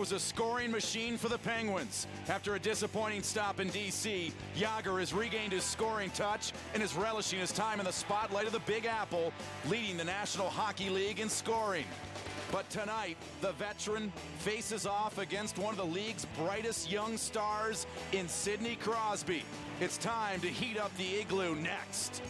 Was a scoring machine for the Penguins. After a disappointing stop in D.C., Jágr has regained his scoring touch and is relishing his time in the spotlight of the Big Apple, leading the National Hockey League in scoring. But tonight, the veteran faces off against one of the league's brightest young stars in Sidney Crosby. It's time to heat up the igloo next.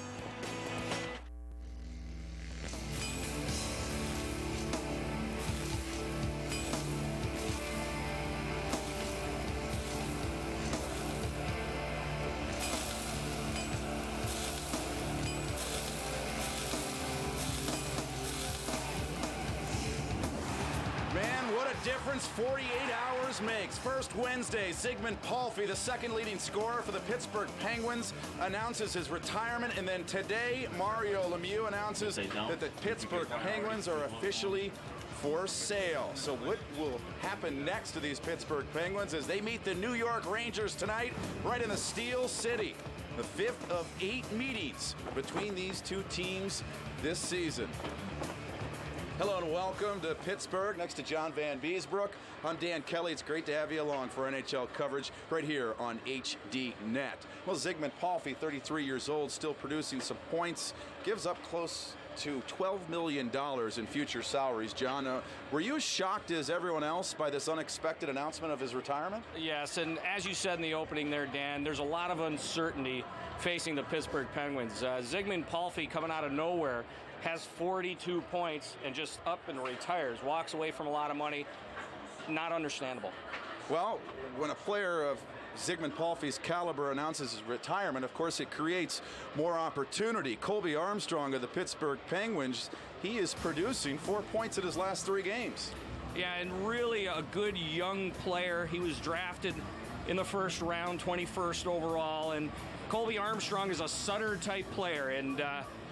Difference 48 hours makes. First Wednesday, Zygmunt Palffy, the second leading scorer for the Pittsburgh Penguins, announces his retirement. And then today, Mario Lemieux announces that the Pittsburgh Penguins are officially for sale. So what will happen next to these Pittsburgh Penguins as they meet the New York Rangers tonight, right in the Steel City? The fifth of 8 meetings between these two teams this season. Hello and welcome to Pittsburgh, next to John Van Beesbrook. I'm Dan Kelly. It's great to have you along for NHL coverage right here on HD Net. Well, Zygmunt Palffy, 33 years old, still producing some points, gives up close to $12 million in future salaries. John, were you as shocked as everyone else by this unexpected announcement of his retirement? Yes, and as you said in the opening there, Dan, there's a lot of uncertainty facing the Pittsburgh Penguins. Zygmunt Palffy, coming out of nowhere, has 42 points and just up and retires, walks away from a lot of money. Not understandable. Well, when a player of Zygmunt Palffy's caliber announces his retirement, of course it creates more opportunity. Colby Armstrong of the Pittsburgh Penguins, he is producing 4 points in his last 3 games. Yeah, and really a good young player. He was drafted in the first round, 21st overall, and Colby Armstrong is a Sutter-type player and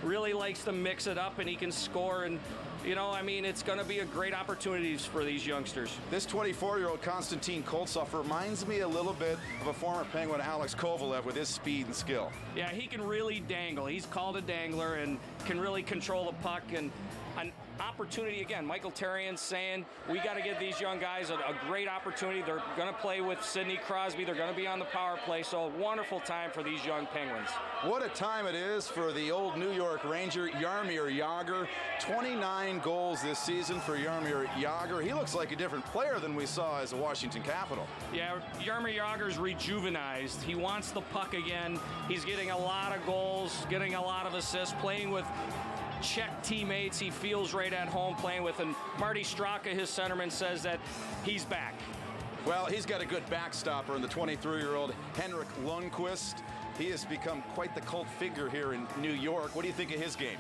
really likes to mix it up, and he can score. And, you know, I mean, it's going to be a great opportunities for these youngsters. This 24-year-old Konstantin Koltsov reminds me a little bit of a former Penguin, Alex Kovalev, with his speed and skill. Yeah, he can really dangle. He's called a dangler and can really control the puck. And an opportunity, again, Michael Therrien's saying we got to give these young guys a great opportunity. They're going to play with Sidney Crosby. They're going to be on the power play. So a wonderful time for these young Penguins. What a time it is for the old New York Ranger, Jaromir Jágr. 29 goals this season for Jaromir Jágr. He looks like a different player than we saw as a Washington Capital. Yeah, Jaromir Jágr's rejuvenized. He wants the puck again. He's getting a lot of goals, getting a lot of assists, playing with Czech teammates he feels right at home playing with, and Marty Straka, his centerman, says that he's back. Well, he's got a good backstopper in the 23-year-old Henrik Lundqvist. He has become quite the cult figure here in New York. What do you think of his game?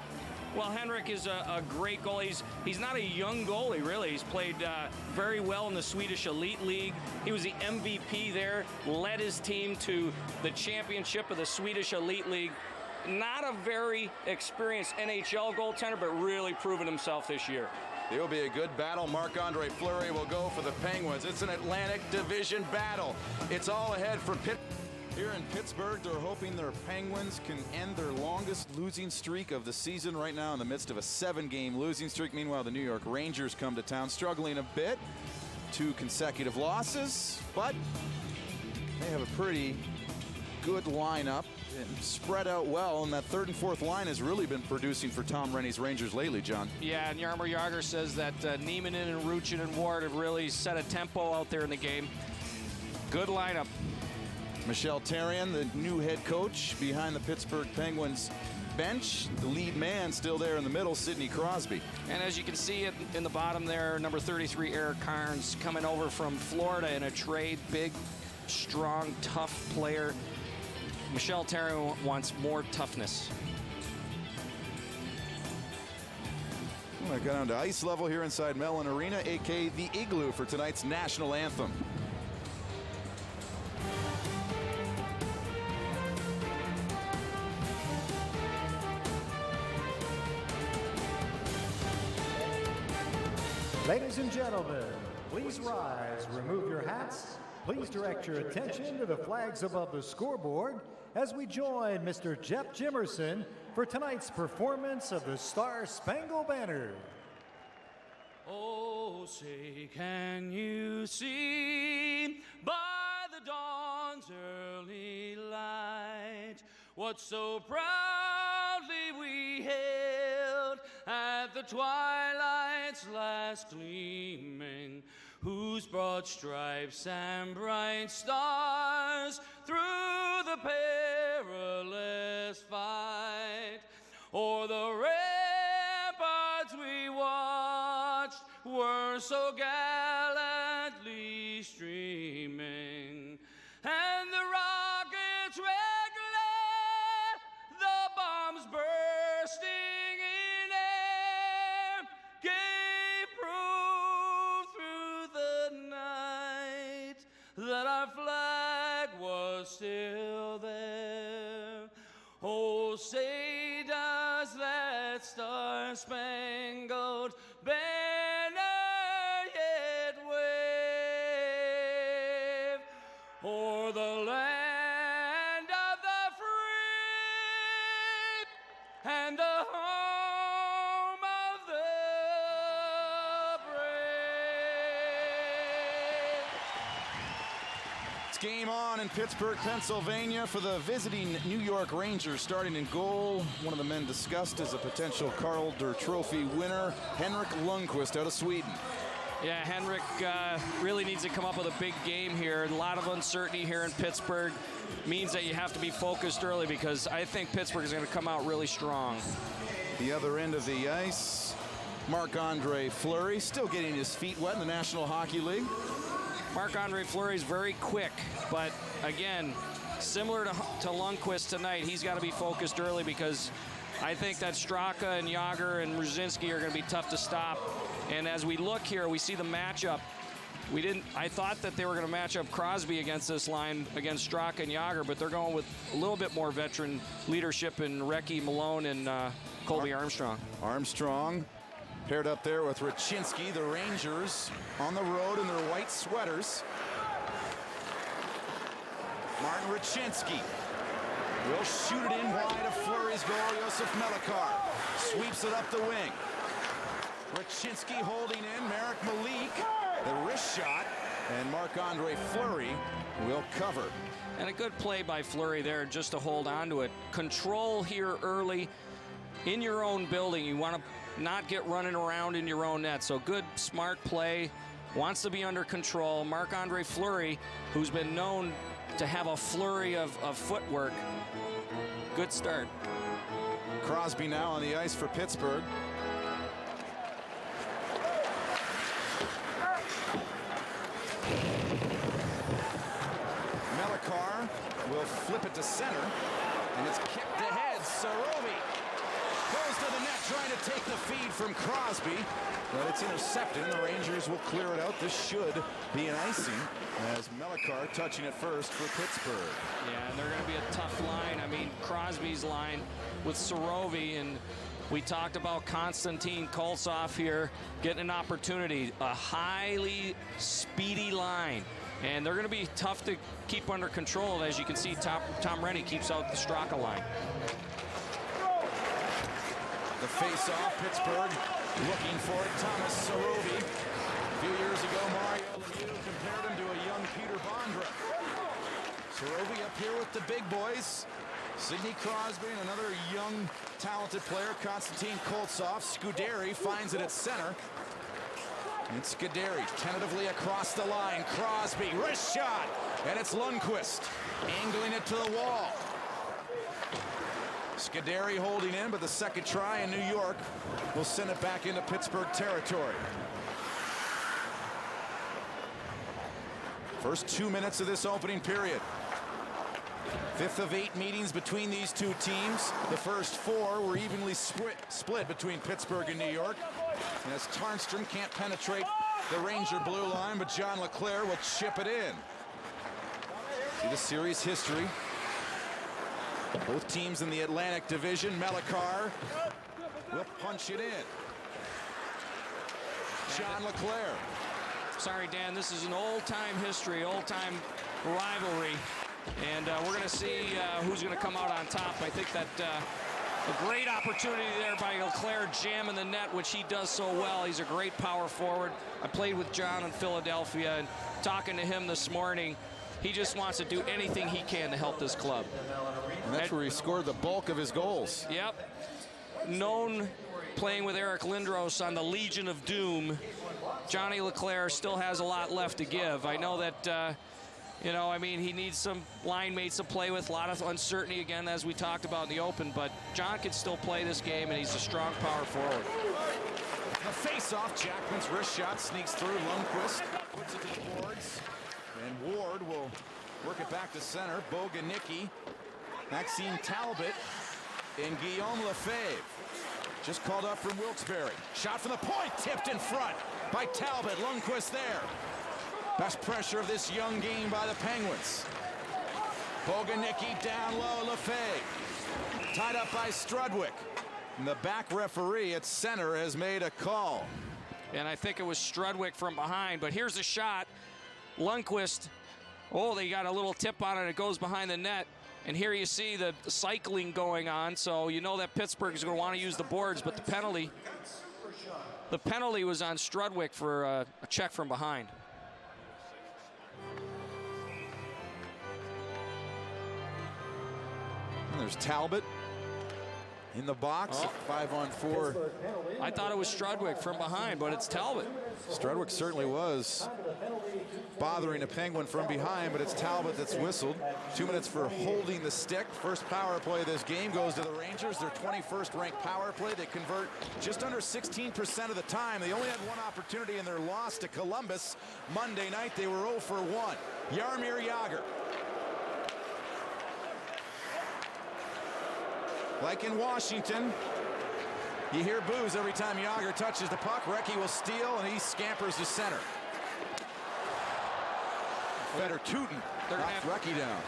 Well, Henrik is a great goalie. He's not a young goalie, really. He's played very well in the Swedish Elite League. He was the MVP there, led his team to the championship of the Swedish Elite League. Not a very experienced NHL goaltender, but really proven himself this year. It will be a good battle. Marc-Andre Fleury will go for the Penguins. It's an Atlantic Division battle. It's all ahead for Pitt. Here in Pittsburgh, they're hoping their Penguins can end their longest losing streak of the season right now in the midst of a 7-game losing streak. Meanwhile, the New York Rangers come to town struggling a bit. 2 consecutive losses, but they have a pretty good lineup and spread out well, and that third and fourth line has really been producing for Tom Rennie's Rangers lately, John. Yeah, and Jaromir Jágr says that Niemanen and Ruchin and Ward have really set a tempo out there in the game. Good lineup. Michel Therrien, the new head coach behind the Pittsburgh Penguins bench. The lead man still there in the middle, Sidney Crosby. And as you can see in the bottom there, number 33, Erik Karns, coming over from Florida in a trade. Big, strong, tough player. Michel Therrien wants more toughness. Well, I got down to ice level here inside Mellon Arena, a.k.a. the Igloo, for tonight's national anthem. Ladies and gentlemen, please rise, remove your hats. Please direct your attention to the flags above the scoreboard as we join Mr. Jeff Jimerson for tonight's performance of the Star Spangled Banner. Oh. Oh, say, can you see by the dawn's early light what so proudly we hailed at the twilight's last gleaming, whose broad stripes and bright stars through the perilous fight o'er the ramparts we watched were so gallantly streaming, and the rockets red glare, the bombs bursting in air, gave proof through the night that our flag was still there. Oh, say does that star-spangled banner yet wave o'er the land of the free and the home of the brave? It's game on in Pittsburgh, Pennsylvania for the visiting New York Rangers. Starting in goal, one of the men discussed as a potential Calder Trophy winner, Henrik Lundqvist out of Sweden. Yeah, Henrik really needs to come up with a big game here. A lot of uncertainty here in Pittsburgh means that you have to be focused early, because I think Pittsburgh is going to come out really strong. The other end of the ice, Marc-Andre Fleury, still getting his feet wet in the National Hockey League. Marc-Andre Fleury is very quick, but again, similar to Lundqvist tonight, he's got to be focused early, because I think that Straka and Jágr and Brzezinski are going to be tough to stop. And as we look here, we see the matchup. I thought that they were going to match up Crosby against this line, against Straka and Jágr, but they're going with a little bit more veteran leadership in Recchi, Malone, and Colby Armstrong. Armstrong paired up there with Raczynski, the Rangers on the road in their white sweaters. Martin Raczynski will shoot it in wide of Fleury's goal. Josef Melikar sweeps it up the wing. Raczynski holding in. Marek Malik, the wrist shot, and Marc-Andre Fleury will cover. And a good play by Fleury there just to hold on to it. Control here early in your own building. You want to not get running around in your own net. So good, smart play. Wants to be under control. Marc-Andre Fleury, who's been known to have a flurry of footwork. Good start. Crosby now on the ice for Pittsburgh. Melikar will flip it to center, and it's kicked ahead. Sarovi goes to the net, trying to take the feed from Crosby, but it's intercepted, and the Rangers will clear it out. This should be an icing, as Melikar touching it first for Pittsburgh. Yeah, and they're going to be a tough line. I mean, Crosby's line with Sarovi, and we talked about Konstantin Koltsov here getting an opportunity. A highly speedy line, and they're going to be tough to keep under control. As you can see, Tom Rennie keeps out the Straka line. The face-off, Pittsburgh looking for it. Thomas Sarovi. A few years ago, Mario Lemieux compared him to a young Peter Bondra. Sarovi up here with the big boys. Sidney Crosby and another young, talented player, Konstantin Koltsov. Scuderi finds it at center. It's Scuderi tentatively across the line. Crosby, wrist shot, and it's Lundqvist angling it to the wall. Scuderi holding in, but the second try in New York will send it back into Pittsburgh territory. First 2 minutes of this opening period. 5th of 8 meetings between these two teams. The first 4 were evenly split between Pittsburgh and New York. And as Tarnstrom can't penetrate the Ranger blue line, but John LeClair will chip it in. See the series history. Both teams in the Atlantic Division. Melikar will punch it in. John LeClair. Sorry, Dan, this is an old-time history, old-time rivalry. And we're going to see who's going to come out on top. I think that A great opportunity there by Leclerc jamming the net, which he does so well. He's a great power forward. I played with John in Philadelphia, and talking to him this morning, he just wants to do anything he can to help this club. And that's where he scored the bulk of his goals. Yep. Known playing with Eric Lindros on the Legion of Doom, Johnny Leclerc still has a lot left to give. I know that, you know, I mean, he needs some line mates to play with, a lot of uncertainty again, as we talked about in the Open, but John can still play this game, and he's a strong power forward. The face-off, Jackman's wrist shot sneaks through. Lundqvist puts it to the boards, and Ward will work it back to center. Boganicki, Maxime Talbot, and Guillaume Lefebvre. Just called up from Wilkes-Barre. Shot from the point, tipped in front by Talbot. Lundqvist there. Best pressure of this young game by the Penguins. Boganicki down low, Lefebvre. Tied up by Strudwick. And the back referee at center has made a call. And I think it was Strudwick from behind, but here's a shot. Lundqvist, oh, they got a little tip on it. It goes behind the net. And here you see the cycling going on, so you know that Pittsburgh is going to want to use the boards, but the penalty was on Strudwick for a check from behind. And there's Talbot in the box. 5-on-4. I thought it was Strudwick from behind, but it's Talbot. Strudwick certainly was bothering a Penguin from behind, but it's Talbot that's whistled. 2 minutes for holding the stick. First power play of this game goes to the Rangers. Their 21st ranked power play. They convert just under 16% of the time. They only had one opportunity in their loss to Columbus Monday night. They were 0 for 1. Jaromir Jagr. Like in Washington, you hear boos every time Jagr touches the puck. Recchi will steal, and he scampers to center. Better Tootin knocks Recchi down.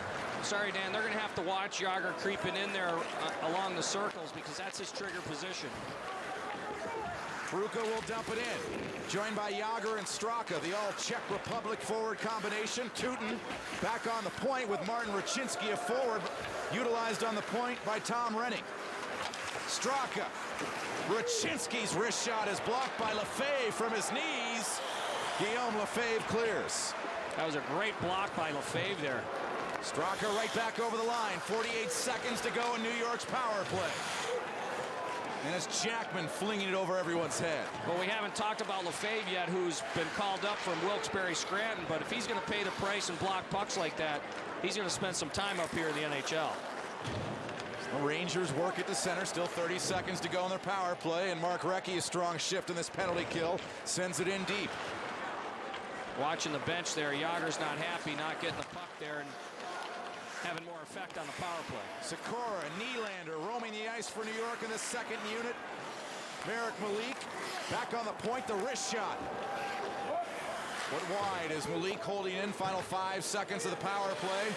Sorry, Dan, they're going to have to watch Jagr creeping in there along the circles, because that's his trigger position. Fruka will dump it in. Joined by Jagr and Straka, the all-Czech Republic forward combination. Tootin back on the point with Martin Raczynski, a forward, utilized on the point by Tom Renning. Straka. Raczynski's wrist shot is blocked by Lefebvre from his knees. Guillaume Lefebvre clears. That was a great block by Lefebvre there. Straka right back over the line. 48 seconds to go in New York's power play. And it's Jackman flinging it over everyone's head. Well, we haven't talked about Lefebvre yet, who's been called up from Wilkes-Barre Scranton, but if he's going to pay the price and block pucks like that, he's going to spend some time up here in the NHL. The Rangers work at the center. Still 30 seconds to go in their power play, and Mark Recchi, a strong shift in this penalty kill, sends it in deep. Watching the bench there, Jagr's not happy, not getting the puck there and having more effect on the power play. Sikora, Nylander roaming the ice for New York in the second unit. Merrick Malik back on the point, the wrist shot. But wide is Malik holding in. Final 5 seconds of the power play.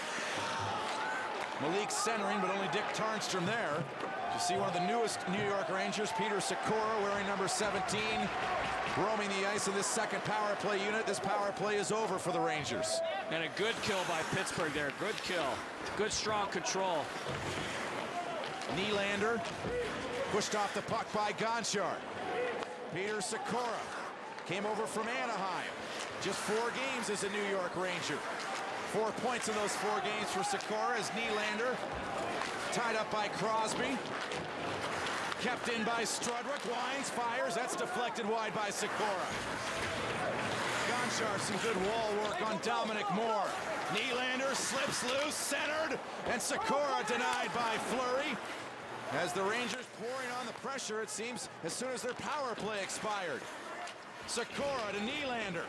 Malik centering, but only Dick Tarnstrom there. You see one of the newest New York Rangers, Peter Sikora, wearing number 17, roaming the ice in this second power play unit. This power play is over for the Rangers. And a good kill by Pittsburgh there. Good kill. Good strong control. Nylander pushed off the puck by Gonchar. Peter Sikora came over from Anaheim. Just 4 games as a New York Ranger. 4 points in those 4 games for Sikora as Nylander tied up by Crosby. Kept in by Strudwick. Wines, fires. That's deflected wide by Sikora. Gonchar, some good wall work on Dominic Moore. Nylander slips loose, centered, and Sikora denied by Fleury. As the Rangers pouring on the pressure, it seems, as soon as their power play expired. Sikora to Nylander.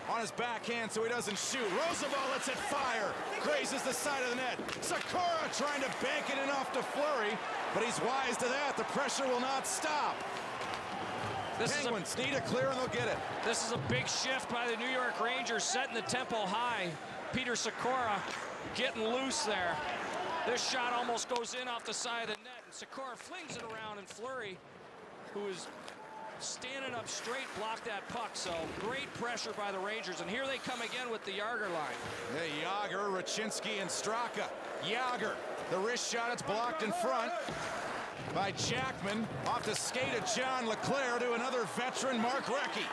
On his backhand so he doesn't shoot. Roosevelt lets it fire. Grazes the side of the net. Sikora trying to bank it in off to Fleury, but he's wise to that. The pressure will not stop. Penguins need a clear and they'll get it. This is a big shift by the New York Rangers, setting the tempo high. Peter Sikora getting loose there. This shot almost goes in off the side of the net, and Sikora flings it around, and Fleury, who is standing up straight, blocked that puck. So great pressure by the Rangers, and here they come again with the Jagr line. Yeah, Jagr, Raczynski, and Straka. Jagr, the wrist shot, it's blocked in front. by Jackman. Off the skate of John LeClaire to another veteran, Mark Recchi.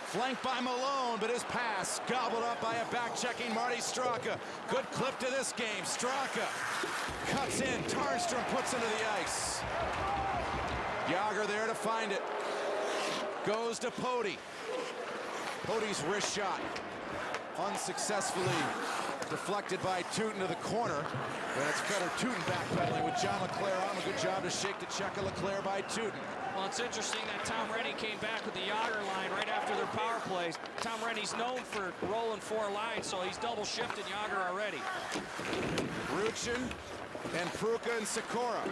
Flanked by Malone, but his pass gobbled up by a back-checking Marty Straka. Good clip to this game. Straka cuts in. Tarnstrom puts into the ice. Yager there to find it. Goes to Pody. Pody's wrist shot unsuccessfully deflected by Tootin to the corner. But it's better Tootin backpedaling with John LeClaire on. A good job to shake the check of LeClaire by Tootin. Well, it's interesting that Tom Rennie came back with the Yager line right after their power plays. Tom Rennie's known for rolling 4 lines, so he's double shifted Yager already. Ruchin and Pruka and Sikora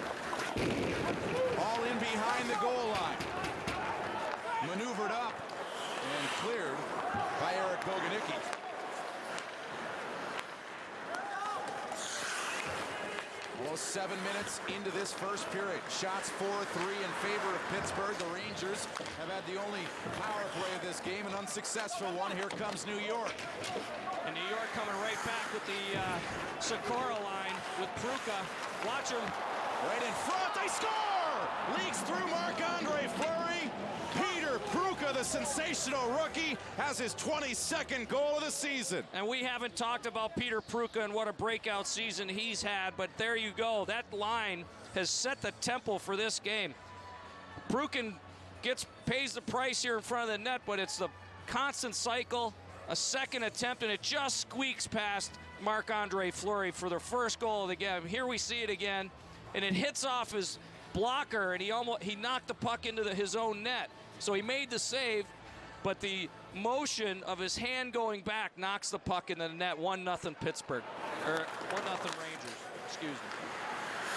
all in behind the goal line. Maneuvered up and cleared by Eric Boganicki. Almost 7 minutes into this first period. Shots 4-3 in favor of Pittsburgh. The Rangers have had the only power play of this game, an unsuccessful one. Here comes New York. And New York coming right back with the Sikora line with Pruka. Watch him. Right in front, they score! Leaks through Marc-Andre Fleury. Peter Pruka, the sensational rookie, has his 22nd goal of the season. And we haven't talked about Peter Pruka and what a breakout season he's had, but there you go. That line has set the tempo for this game. Pruka pays the price here in front of the net, but it's the constant cycle, a second attempt, and it just squeaks past Marc-Andre Fleury for the first goal of the game. Here we see it again, and it hits off his blocker, and he knocked the puck into his own net. So he made the save, but the motion of his hand going back knocks the puck into the net. 1-0 Pittsburgh, or 1-0 Rangers, excuse me.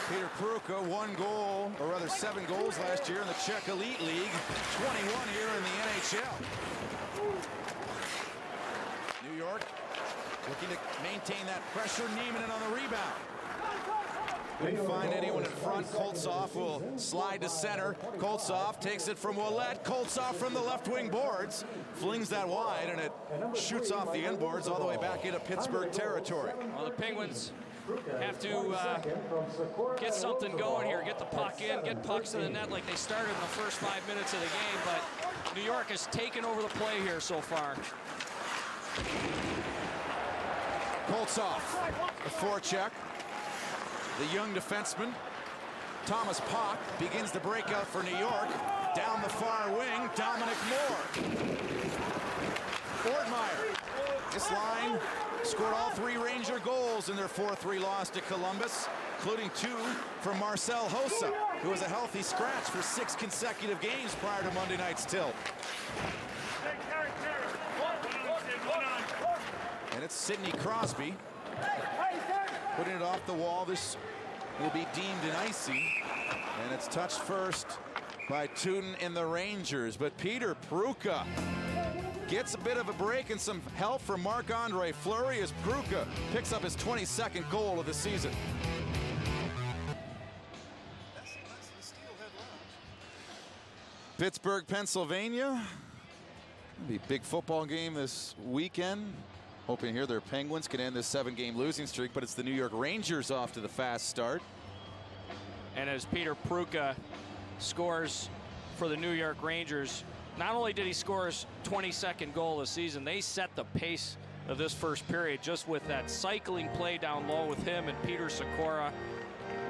Peter Pruka, 1 goal, or rather 7 goals last year in the Czech Elite League, 21 here in the NHL. New York looking to maintain that pressure. Nieminen on the rebound. Couldn't find anyone in front. Koltsov will slide to center. Koltsov takes it from Ouellet. Koltsov from the left wing boards. Flings that wide, and it shoots off the end boards all the way back into Pittsburgh territory. Well, the Penguins have to get something going here. Get the puck in, get pucks to the net like they started in the first 5 minutes of the game, but New York has taken over the play here so far. Koltsov, a forecheck. The young defenseman, Thomas Pock, begins the breakout for New York. Down the far wing, Dominic Moore. Ortmeyer. This line scored all 3 Ranger goals in their 4-3 loss to Columbus, including 2 from Marcel Hossa, who was a healthy scratch for 6 consecutive games prior to Monday night's tilt. And it's Sidney Crosby putting it off the wall. This will be deemed an icing, and it's touched first by Tootin and the Rangers. But Peter Pruka gets a bit of a break and some help from Marc-Andre Fleury as Pruka picks up his 22nd goal of the season. Pittsburgh, Pennsylvania. It'll be a big football game this weekend. Hoping here their Penguins can end this 7-game losing streak, but it's the New York Rangers off to the fast start. And as Peter Pruka scores for the New York Rangers, not only did he score his 22nd goal of the season, they set the pace of this first period just with that cycling play down low with him and Peter Sikora.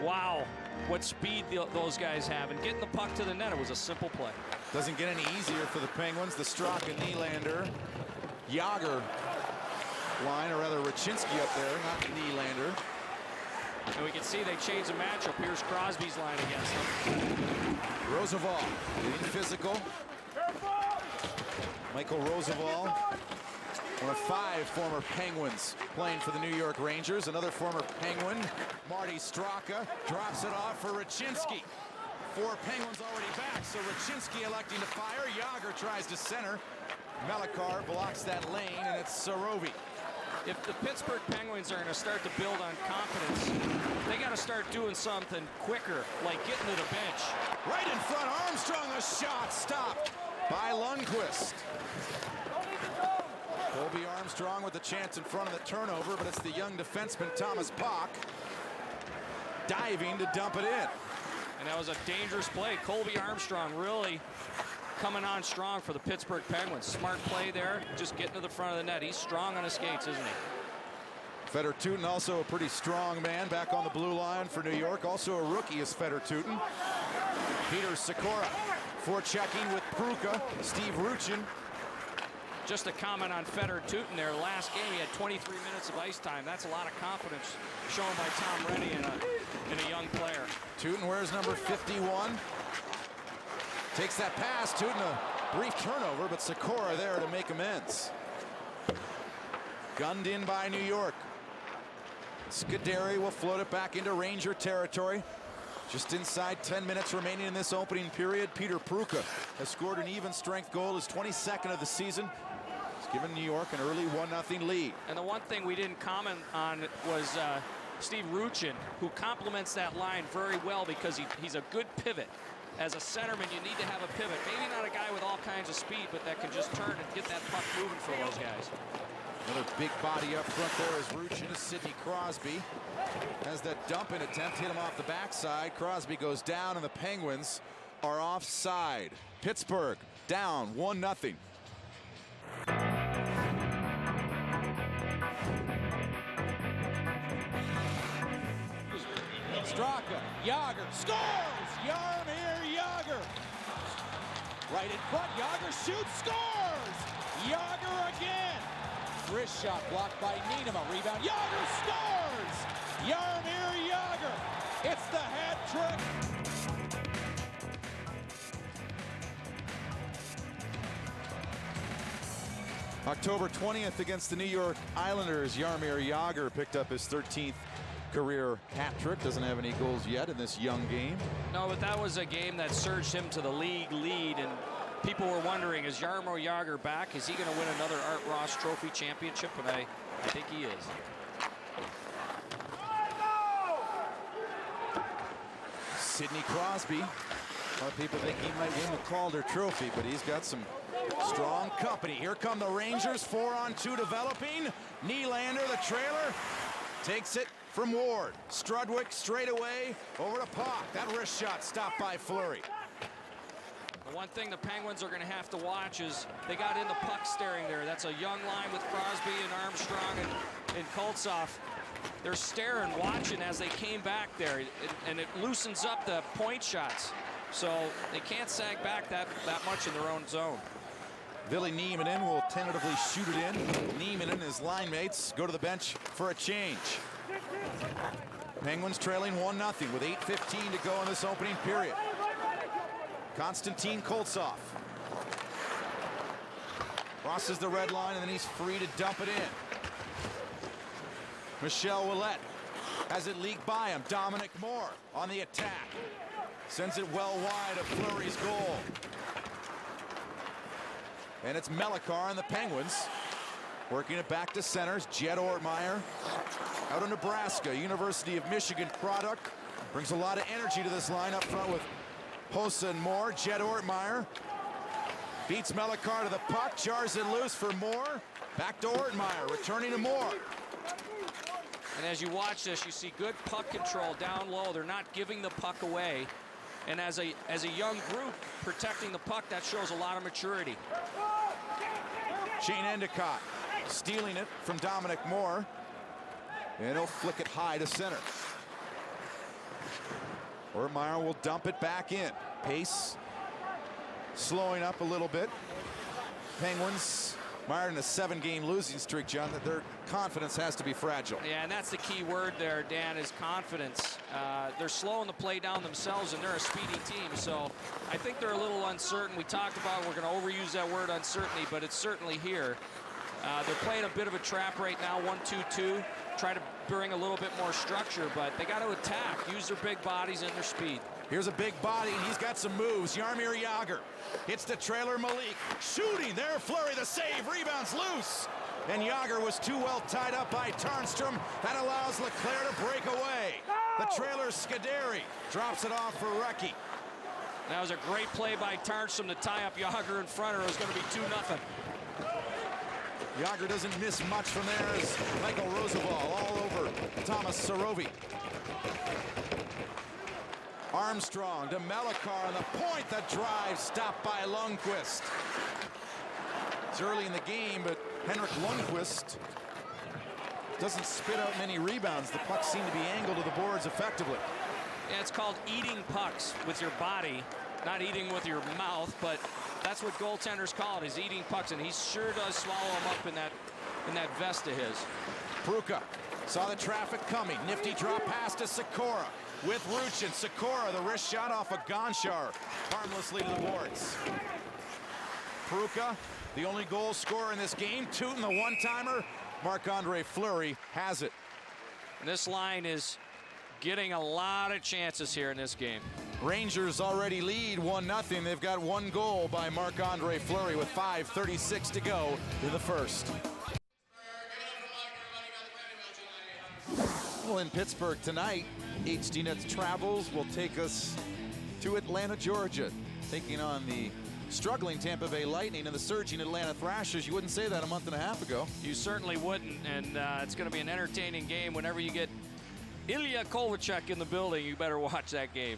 Wow, what speed those guys have. And getting the puck to the net, it was a simple play. Doesn't get any easier for the Penguins. The Straka Nylander, Yager line, or rather Raczynski up there, not Nylander. And we can see they changed the matchup. Here's Crosby's line against them. Roosevelt getting physical. Michael Roosevelt, one of 5 former Penguins playing for the New York Rangers. Another former Penguin, Marty Straka, drops it off for Raczynski. 4 Penguins already back, so Raczynski electing to fire. Yager tries to center. Melikar blocks that lane, and it's Sarovi. If the Pittsburgh Penguins are going to start to build on confidence, they got to start doing something quicker, like getting to the bench. Right in front, Armstrong, a shot stopped by Lundqvist. Colby Armstrong with the chance in front of the turnover, but it's the young defenseman Thomas Pock diving to dump it in. And that was a dangerous play. Colby Armstrong really coming on strong for the Pittsburgh Penguins. Smart play there, just getting to the front of the net. He's strong on his skates, isn't he? Feder Tootin, also a pretty strong man, back on the blue line for New York. Also a rookie is Feder Tootin. Peter Sikora forechecking with Pruka. Steve Ruchin. Just a comment on Feder Tootin there. Last game, he had 23 minutes of ice time. That's a lot of confidence shown by Tom Reddy in a young player. Tootin wears number 51. Takes that pass. Tootin a brief turnover, but Sikora there to make amends. Gunned in by New York. Scuderi will float it back into Ranger territory. Just inside 10 minutes remaining in this opening period. Peter Pruka has scored an even strength goal, his 22nd of the season. He's given New York an early 1-0 lead. And the one thing we didn't comment on was Steve Ruchin, who complements that line very well because he's a good pivot. As a centerman, you need to have a pivot. Maybe not a guy with all kinds of speed, but that can just turn and get that puck moving for those guys. Another big body up front there is Ruchin to Sidney Crosby. Has that dump-in attempt, hit him off the backside. Crosby goes down, and the Penguins are offside. Pittsburgh down 1-0. Straka, Yager scores! Jaromir Yager. Right in front, Yager shoots, scores! Yager again. Wrist shot blocked by Nienema. Rebound, Yager scores! Jaromir Yager. It's the hat trick. October 20th against the New York Islanders, Jaromir Yager picked up his 13th career hat trick. Doesn't have any goals yet in this young game. No, but that was a game that surged him to the league lead, and people were wondering, is Jaromir Yager back? Is he going to win another Art Ross Trophy championship? And I think he is. Sidney Crosby. A lot of people think he might win the Calder Trophy, but he's got some strong company. Here come the Rangers, 4-on-2 developing. Nylander, the trailer, takes it from Ward. Strudwick straight away over to Puck. That wrist shot stopped by Fleury. The one thing the Penguins are going to have to watch is they got in the puck staring there. That's a young line with Crosby and Armstrong and Koltsov. They're staring, watching as they came back there, and it loosens up the point shots. So they can't sag back that much in their own zone. Ville Nieminen will tentatively shoot it in. Nieminen and his line mates go to the bench for a change. Penguins trailing 1-0 with 8:15 to go in this opening period. Konstantin Koltsov crosses the red line, and then he's free to dump it in. Michel Ouellette has it leak by him. Dominic Moore on the attack. Sends it well wide of Fleury's goal. And it's Melikar and the Penguins working it back to centers. Jed Ortmeyer out of Nebraska, University of Michigan product. Brings a lot of energy to this line up front with Hossa and Moore. Jed Ortmeyer beats Melikar to the puck, jars it loose for Moore. Back to Ortmeyer, returning to Moore. And as you watch this, you see good puck control down low. They're not giving the puck away. And as a young group protecting the puck, that shows a lot of maturity. Shane Endicott stealing it from Dominic Moore. And he'll flick it high to center. Ortmeyer will dump it back in. Pace slowing up a little bit. Penguins mired in a 7-game losing streak, John, that their confidence has to be fragile. Yeah, and that's the key word there, Dan, is confidence. They're slowing the play down themselves, and they're a speedy team. So I think they're a little uncertain. We talked about we're going to overuse that word uncertainty, but it's certainly here. They're playing a bit of a trap right now, 1-2-2. Try to bring a little bit more structure, but they got to attack, use their big bodies and their speed. Here's a big body, and he's got some moves. Jaromir Jagr hits the trailer. Malik shooting there. Fleury the save. Rebounds loose. And Jagr was too well tied up by Tarnstrom. That allows Leclerc to break away. The trailer Scuderi drops it off for Recchi. That was a great play by Tarnstrom to tie up Jagr in front, or it was going to be 2-0. Jagr doesn't miss much from there as Michael Roosevelt all over Thomas Sarovi. Armstrong to Melikar on the point. The drive stopped by Lundqvist. It's early in the game, but Henrik Lundqvist doesn't spit out many rebounds. The pucks seem to be angled to the boards effectively. Yeah, it's called eating pucks with your body, not eating with your mouth, but that's what goaltenders call it, is eating pucks, and he sure does swallow them up in that vest of his. Pruka saw the traffic coming. Nifty drop pass to Sikora with Ruchin. Sikora, the wrist shot off of Gonchar, harmlessly to the boards. Pruka, the only goal scorer in this game, tooting the one-timer. Marc-Andre Fleury has it. And this line is getting a lot of chances here in this game. Rangers already lead 1-0. They've got one goal by Marc-Andre Fleury with 5:36 to go in the first. Well, in Pittsburgh tonight, HDNet's travels will take us to Atlanta, Georgia, taking on the struggling Tampa Bay Lightning and the surging Atlanta Thrashers. You wouldn't say that a month and a half ago. You certainly wouldn't, and it's going to be an entertaining game. Whenever you get Ilya Kovalchuk in the building, you better watch that game.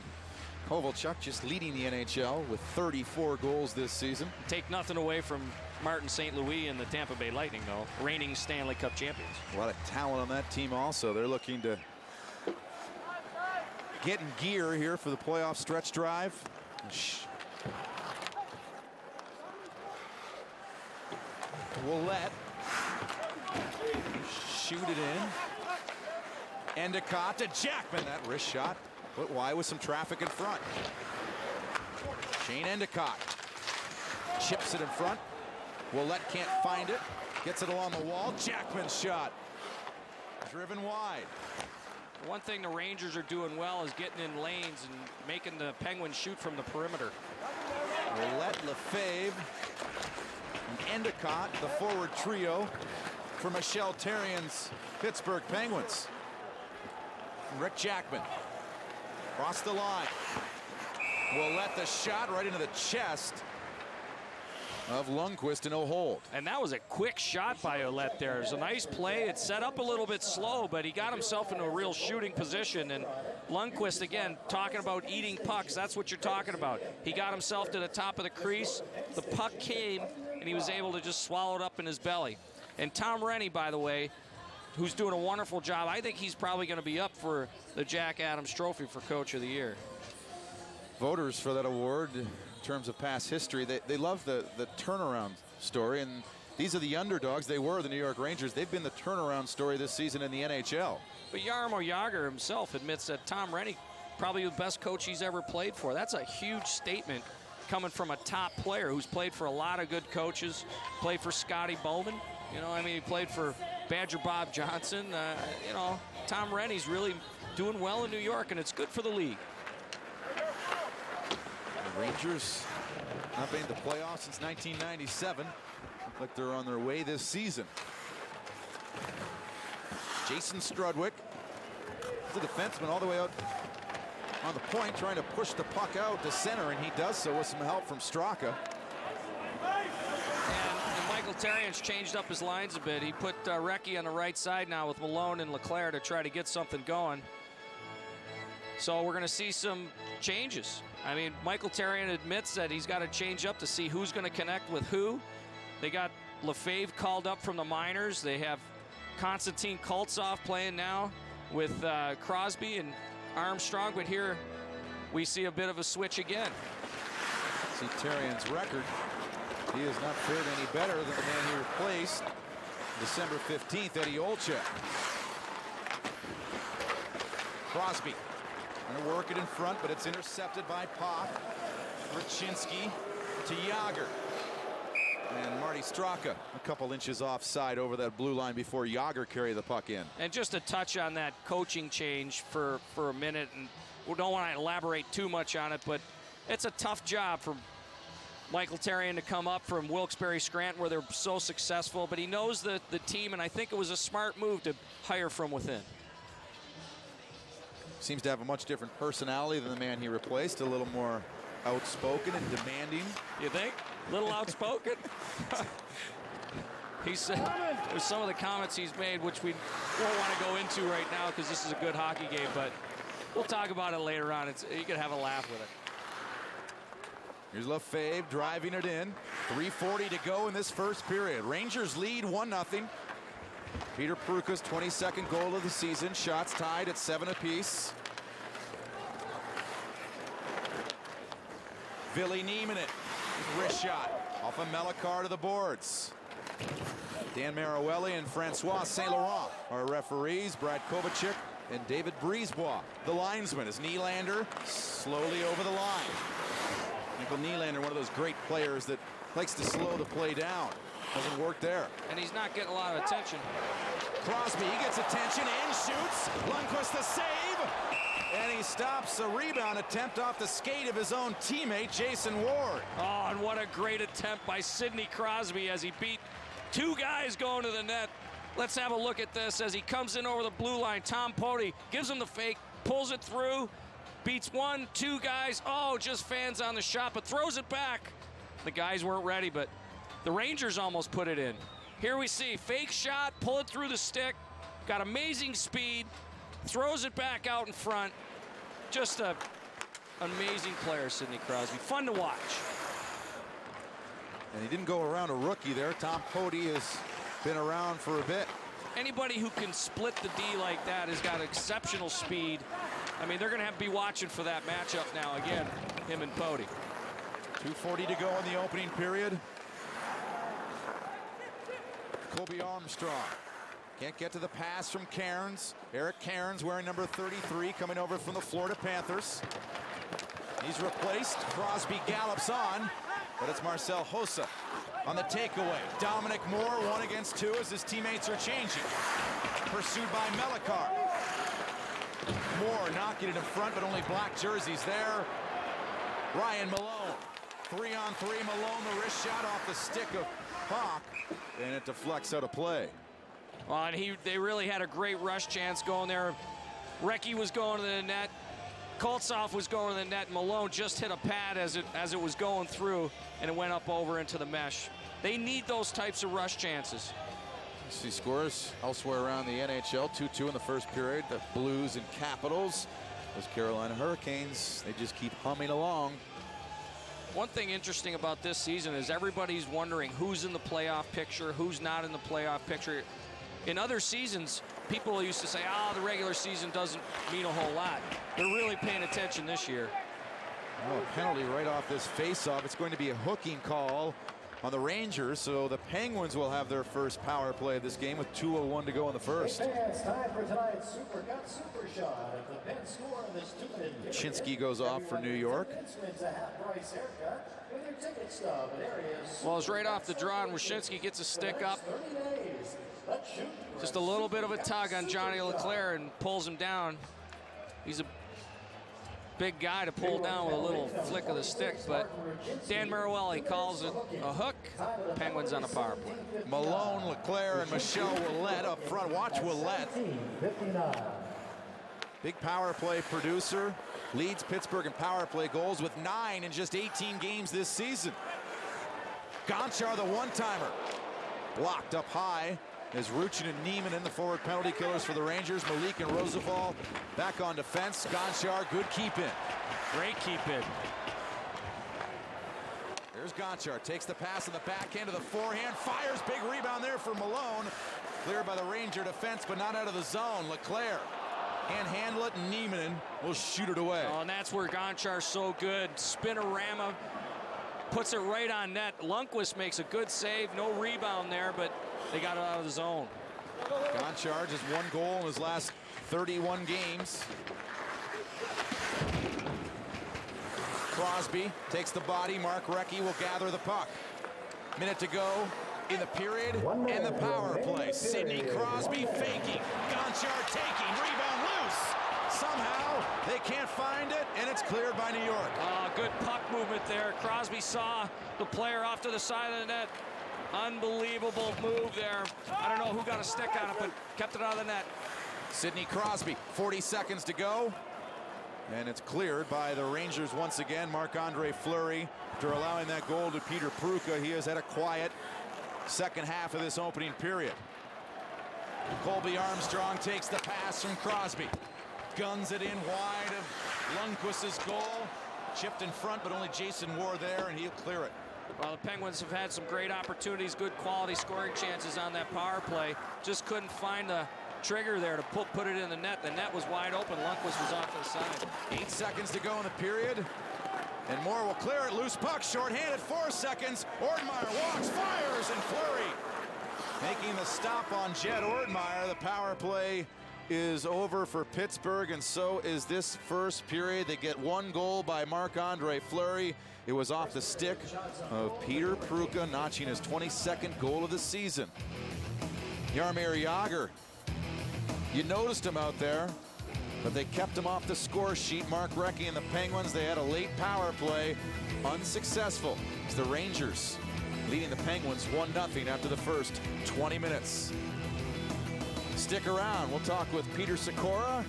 Kovalchuk just leading the NHL with 34 goals this season. Take nothing away from Martin St. Louis and the Tampa Bay Lightning, though, reigning Stanley Cup champions. A lot of talent on that team also. They're looking to get in gear here for the playoff stretch drive. Willette shoot it in. Endicott to Jackman. That wrist shot put wide with some traffic in front. Shane Endicott chips it in front. Willette can't find it. Gets it along the wall. Jackman's shot driven wide. One thing the Rangers are doing well is getting in lanes and making the Penguins shoot from the perimeter. Willette, Lefebvre, and Endicott, the forward trio for Michel Therrien's Pittsburgh Penguins. Rick Jackman across the line. Willette, the shot right into the chest of Lundqvist, and no hold. And that was a quick shot by Ouellette there. It was a nice play. It set up a little bit slow, but he got himself into a real shooting position. And Lundqvist, again, talking about eating pucks. That's what you're talking about. He got himself to the top of the crease. The puck came, and he was able to just swallow it up in his belly. And Tom Rennie, by the way, who's doing a wonderful job. I think he's probably going to be up for the Jack Adams Trophy for Coach of the Year. Voters for that award, in terms of past history, they love the turnaround story, and these are the underdogs. They were the New York Rangers. They've been the turnaround story this season in the NHL. But Jaromir Jagr himself admits that Tom Rennie, probably the best coach he's ever played for. That's a huge statement coming from a top player who's played for a lot of good coaches, played for Scotty Bowman. You know, I mean, he played for Badger Bob Johnson. You know, Tom Rennie's really doing well in New York, and it's good for the league. The Rangers not made the playoffs since 1997. Look like they're on their way this season. Jason Strudwick, the defenseman, all the way out on the point, trying to push the puck out to center, and he does so with some help from Straka. And Michael Therrien's changed up his lines a bit. He put Recchi on the right side now with Malone and Leclerc to try to get something going. So we're going to see some changes. I mean, Michael Therrien admits that he's got to change up to see who's going to connect with who. They got Lefebvre called up from the minors. They have Konstantin Koltsov playing now with Crosby and Armstrong. But here we see a bit of a switch again. See Therrien's record. He has not fared any better than the man he replaced December 15th, Eddie Olczyk. Crosby going to work it in front, but it's intercepted by Pop. Raczynski to Jagr. And Marty Straka a couple inches offside over that blue line before Jagr carried the puck in. And just to touch on that coaching change for a minute, and we don't want to elaborate too much on it, but it's a tough job for Michael Therrien to come up from Wilkes-Barre Scranton, where they're so successful, but he knows the team, and I think it was a smart move to hire from within. Seems to have a much different personality than the man he replaced, a little more outspoken and demanding. You think? A little outspoken? He said, there's some of the comments he's made, which we won't want to go into right now because this is a good hockey game, but We'll talk about it later on. You can have a laugh with it. Here's Lefebvre driving it in. 3:40 to go in this first period. Rangers lead 1-0. Peter Pruka's 22nd goal of the season. Shots tied at 7 apiece. Billy Niemanen, wrist shot off of Melikar to the boards. Dan Maruelli and Francois St. Laurent are referees. Brad Kovacic and David Brisebois, the linesman, as Nylander slowly over the line. Michael Nylander, one of those great players that likes to slow the play down. Doesn't work there. And he's not getting a lot of attention. Crosby, he gets attention and shoots. Lundqvist the save. And he stops a rebound attempt off the skate of his own teammate, Jason Ward. Oh, and what a great attempt by Sidney Crosby as he beat two guys going to the net. Let's have a look at this as he comes in over the blue line. Tom Poti gives him the fake, pulls it through, beats one, two guys. Oh, just fans on the shot, but throws it back. The guys weren't ready, but the Rangers almost put it in. Here we see fake shot, pull it through the stick, got amazing speed, throws it back out in front. Just an amazing player, Sidney Crosby. Fun to watch. And he didn't go around a rookie there. Tom Poti has been around for a bit. Anybody who can split the D like that has got exceptional speed. I mean, they're going to have to be watching for that matchup now again, him and Poti. 2:40 to go in the opening period. Colby Armstrong can't get to the pass from Cairns. Eric Cairns wearing number 33 coming over from the Florida Panthers. He's replaced. Crosby gallops on, but it's Marcel Hossa on the takeaway. Dominic Moore 1 against 2 as his teammates are changing. Pursued by Melikar. Moore knocking it in front, but only black jerseys there. Ryan Malone. 3-on-3. Malone, the wrist shot off the stick of Hawk, and it deflects out of play. Well, and they really had a great rush chance going there. Recchi was going to the net. Koltsov was going to the net. Malone just hit a pad as it was going through, and it went up over into the mesh. They need those types of rush chances. See scores elsewhere around the NHL. 2-2 in the first period. The Blues and Capitals. Those Carolina Hurricanes, they just keep humming along. One thing interesting about this season is everybody's wondering who's in the playoff picture, who's not in the playoff picture. In other seasons, people used to say, the regular season doesn't mean a whole lot. They're really paying attention this year. Oh, a penalty right off this face-off. It's going to be a hooking call on the Rangers, so the Penguins will have their first power play of this game with 2:01 to go in the first. It's time for tonight's Super Cut Super Shot. If the Penn score in this two-minute Chinsky goes off for New York. wins a half-price haircut with their ticket stub at areas. Well, it's right off the draw, and Wyshynski gets a stick up. 30 days. Let's shoot. Just a little bit of a tug on Johnny Leclerc and pulls him down. He's a big guy to pull down with a little flick of the stick, but Dan Maruelli calls it a hook. Penguins on a power play. Malone, Leclerc, and Michel Ouellette up front. Watch Ouellette. 59. Big power play producer. Leads Pittsburgh in power play goals with 9 in just 18 games this season. Gonchar, the one-timer. Blocked up high as Ruchin and Niemanen, the forward penalty killers for the Rangers. Malik and Roosevelt back on defense. Gonchar, good keep in. Great keep in. There's Gonchar, takes the pass in the backhand to the forehand, fires, big rebound there for Malone. Cleared by the Ranger defense, but not out of the zone. Leclerc can't handle it, and Niemanen will shoot it away. Oh, and that's where Gonchar's so good. Spinorama puts it right on net. Lundqvist makes a good save, no rebound there, but they got it out of the zone. Gonchar just 1 goal in his last 31 games. Crosby takes the body. Mark Recchi will gather the puck. Minute to go in the period and the power play. Sidney Crosby faking. Gonchar taking. Rebound loose. Somehow they can't find it, and it's cleared by New York. Good puck movement there. Crosby saw the player off to the side of the net. Unbelievable move there. I don't know who got a stick on it, but kept it out of the net. Sidney Crosby, 40 seconds to go. And it's cleared by the Rangers once again. Marc-Andre Fleury, after allowing that goal to Peter Pruka, he has had a quiet second half of this opening period. Colby Armstrong takes the pass from Crosby. guns it in wide of Lundqvist's goal. Chipped in front, but only Jason Ward there, and he'll clear it. Well, the Penguins have had some great opportunities, good quality scoring chances on that power play. Just couldn't find the trigger there to put it in the net. The net was wide open. Lundqvist was off to the side. 8 seconds to go in the period. And Moore will clear it. Loose puck, shorthanded, 4 seconds. Ortmeyer walks, fires, and Fleury making the stop on Jed Ortmeyer. The power play is over for Pittsburgh, and so is this first period. They get 1 goal by Marc-Andre Fleury. It was off the stick of Peter Pruka, notching his 22nd goal of the season. Jaromir Jagr, you noticed him out there, but they kept him off the score sheet. Mark Recchi and the Penguins, they had a late power play, unsuccessful. It's the Rangers leading the Penguins 1-0 after the first 20 minutes. Stick around. We'll talk with Peter Sikora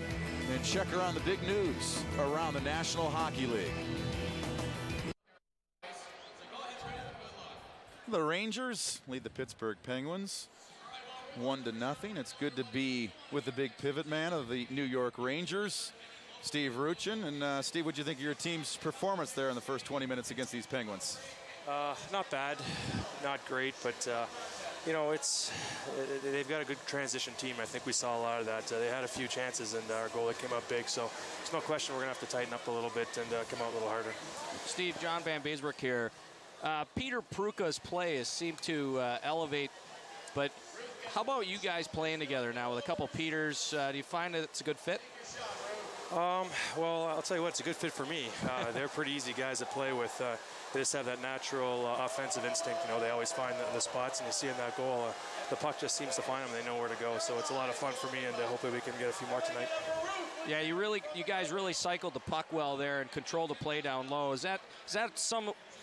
and check around the big news around the National Hockey League. The Rangers lead the Pittsburgh Penguins 1-0. It's good to be with the big pivot man of the New York Rangers, Steve Ruchin. And Steve, what do you think of your team's performance there in the first 20 minutes against these Penguins? Not bad, not great, but you know, they've got a good transition team. I think we saw a lot of that. They had a few chances, and our goalie came up big. So there's no question we're going to have to tighten up a little bit and come out a little harder. Steve, John Van Beesbroek here. Peter Pruka's play has seemed to elevate, but how about you guys playing together now with a couple Peters? Do you find that it's a good fit? Well, I'll tell you what, it's a good fit for me. They're pretty easy guys to play with. They just have that natural offensive instinct. You know, they always find the spots, and you see in that goal, the puck just seems to find them. They know where to go. So it's a lot of fun for me, and hopefully we can get a few more tonight. Yeah, you guys really cycled the puck well there and controlled the play down low. Is that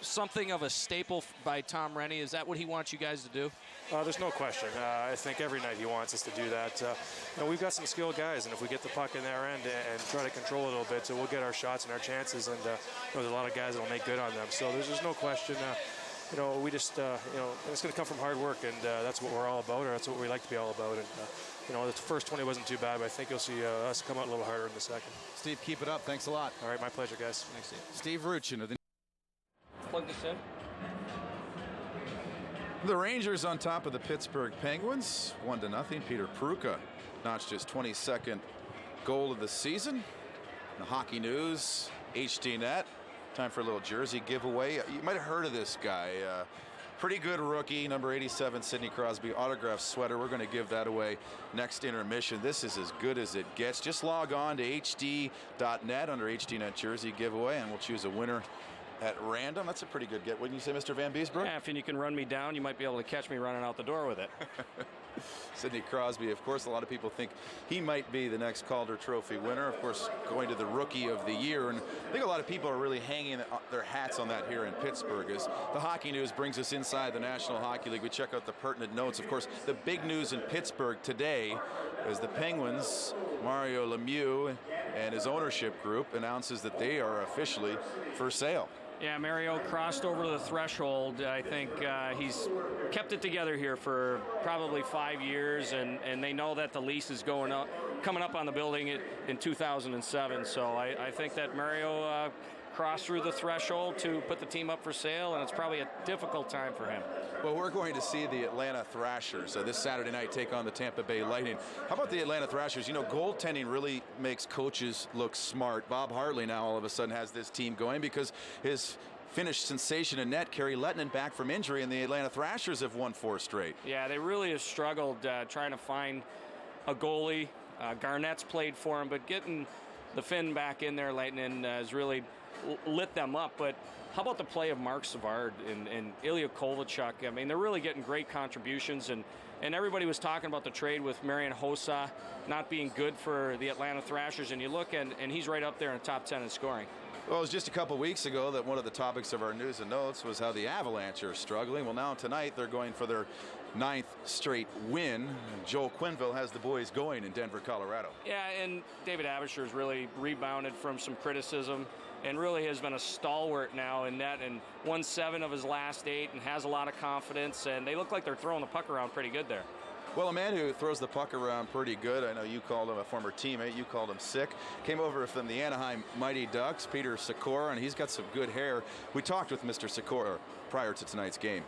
something of a staple by Tom Rennie? Is that what he wants you guys to do? There's no question. I think every night he wants us to do that. You know, we've got some skilled guys, and if we get the puck in their end and try to control it a little bit, so we'll get our shots and our chances. And you know, there's a lot of guys that will make good on them. So there's just no question. You know, we just, you know, it's going to come from hard work, and that's what we're all about, or that's what we like to be all about. And you know, the first 20 wasn't too bad, but I think you'll see us come out a little harder in the second. Steve, keep it up. Thanks a lot. All right, my pleasure, guys. Thanks, Steve. Steve Ruchin of the Plug this in. The Rangers on top of the Pittsburgh Penguins, 1-0. Peter Pruka notched his 22nd goal of the season. The hockey news, HDNet. Time for a little jersey giveaway. You might have heard of this guy. Pretty good rookie, number 87, Sidney Crosby, autographed sweater. We're going to give that away next intermission. This is as good as it gets. Just log on to hd.net under HDNet jersey giveaway, and we'll choose a winner at random. That's a pretty good get, wouldn't you say, Mr. Van Beesbroek? Yeah, if you can run me down, you might be able to catch me running out the door with it. Sidney Crosby, of course, a lot of people think he might be the next Calder Trophy winner. Of course, going to the Rookie of the Year. And I think a lot of people are really hanging their hats on that here in Pittsburgh. As the hockey news brings us inside the National Hockey League, we check out the pertinent notes. Of course, the big news in Pittsburgh today is the Penguins, Mario Lemieux and his ownership group announces that they are officially for sale. Yeah, Mario crossed over the threshold. I think he's kept it together here for probably 5 years, and they know that the lease is coming up on the building in 2007. So I think that Mario crossed through the threshold to put the team up for sale, and it's probably a difficult time for him. Well, we're going to see the Atlanta Thrashers this Saturday night take on the Tampa Bay Lightning. How about the Atlanta Thrashers? You know, goaltending really makes coaches look smart. Bob Hartley now all of a sudden has this team going because his Finnish sensation in net, Kari Lehtinen, back from injury, and the Atlanta Thrashers have won 4 straight. Yeah, they really have struggled trying to find a goalie. Garnett's played for him, but getting the Finn back in there, Lehtinen, has really lit them up. But how about the play of Mark Savard and Ilya Kovalchuk? I mean, they're really getting great contributions, and everybody was talking about the trade with Marian Hossa not being good for the Atlanta Thrashers, and you look and he's right up there in the top 10 in scoring. Well, it was just a couple weeks ago that one of the topics of our news and notes was how the Avalanche are struggling. Well, now tonight they're going for their 9th straight win. Joel Quenneville has the boys going in Denver, Colorado. Yeah, and David Abisher's really rebounded from some criticism and really has been a stalwart now in net and won 7 of his last 8 and has a lot of confidence, and they look like they're throwing the puck around pretty good there. Well, a man who throws the puck around pretty good. I know you called him a former teammate. You called him sick. Came over from the Anaheim Mighty Ducks, Peter Sikora, and he's got some good hair. We talked with Mr. Sikora prior to tonight's game.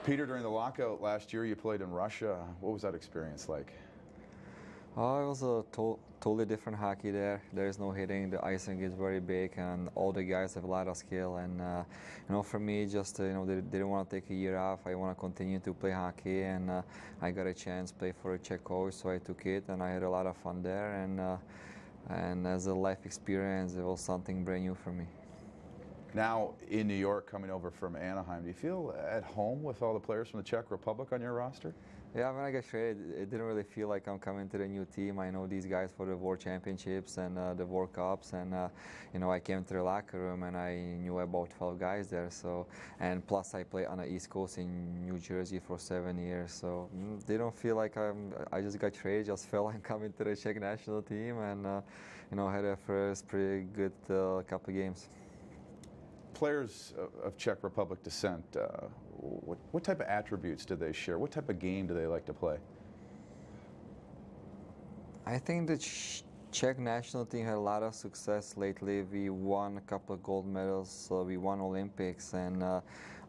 Peter, during the lockout last year, you played in Russia. What was that experience like? It was a totally different hockey there. There's no hitting. The icing is very big, and all the guys have a lot of skill. And for me, just they didn't want to take a year off. I want to continue to play hockey, and I got a chance to play for a Czech coach, so I took it, and I had a lot of fun there. And as a life experience, it was something brand new for me. Now in New York, coming over from Anaheim, do you feel at home with all the players from the Czech Republic on your roster? Yeah, when I got traded, it didn't really feel like I'm coming to the new team. I know these guys for the World Championships and the World Cups, and I came to the locker room and I knew about 12 guys there. So, and plus I played on the East Coast in New Jersey for 7 years. So they don't feel like I just got traded. Just felt like I'm coming to the Czech national team, and had a first pretty good couple of games. Players of Czech Republic descent, what type of attributes do they share? What type of game do they like to play? I think the Czech national team had a lot of success lately. We won a couple of gold medals, we won Olympics, and